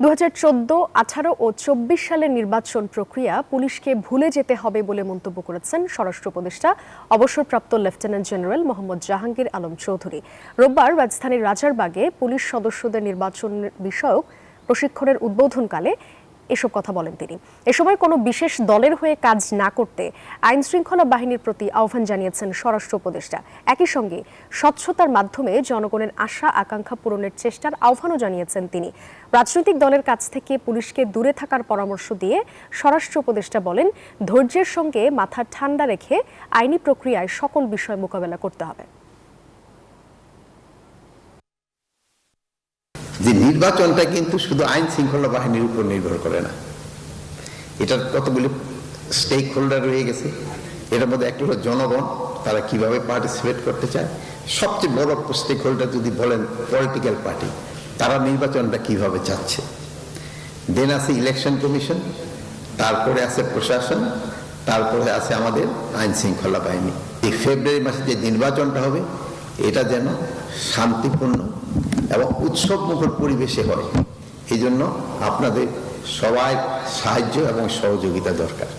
2014, 18 ও 24 সালের নির্বাচন প্রক্রিয়া পুলিশকে ভুলে যেতে হবে বলে মন্তব্য করেছেন স্বরাষ্ট্র উপদেষ্টা অবসরপ্রাপ্ত লেফটেন্যান্ট জেনারেল মোহাম্মদ জাহাঙ্গীর আলম চৌধুরী। রোববার রাজধানীর রাজারবাগে পুলিশ সদস্যদের নির্বাচন বিষয়ক প্রশিক্ষণের উদ্বোধনকালে এসব কথা বলেন তিনি। এ সময় কোনো বিশেষ দলের হয়ে কাজ না করতে আইন শৃঙ্খলা বাহিনীর প্রতি আহ্বান জানিয়েছেন স্বরাষ্ট্র উপদেষ্টা। একই সঙ্গে স্বচ্ছতার মাধ্যমে জনগণের আশা আকাঙ্ক্ষা পূরণের চেষ্টার আহ্বানও জানিয়েছেন তিনি। রাজনৈতিক দলের কাছ থেকে পুলিশকে দূরে থাকার পরামর্শ দিয়ে স্বরাষ্ট্র উপদেষ্টা বলেন, ধৈর্যের সঙ্গে মাথা ঠান্ডা রেখে আইনি প্রক্রিয়ায় সকল বিষয় মোকাবেলা করতে হবে। যে নির্বাচনটা কিন্তু শুধু আইন শৃঙ্খলা বাহিনীর উপর নির্ভর করে না, এটার কতগুলি স্টেক হোল্ডার রয়ে গেছে। এটার মধ্যে একটা হলো জনগণ, তারা কিভাবে পার্টিসিপেট করতে চায়। সবচেয়ে বড় স্টেক হোল্ডার যদি বলেন পলিটিক্যাল পার্টি, তারা নির্বাচনটা কিভাবে চাচ্ছে। দেন আছে ইলেকশন কমিশন, তারপরে আছে প্রশাসন, তারপরে আছে আমাদের আইন শৃঙ্খলা বাহিনী। এই ফেব্রুয়ারি মাসে যে নির্বাচনটা হবে, এটা যেন শান্তিপূর্ণ এবং উৎসবমুখর পরিবেশে হয়। এই জন্য আপনাদের সবাই সাহায্য এবং সহযোগিতা দরকার।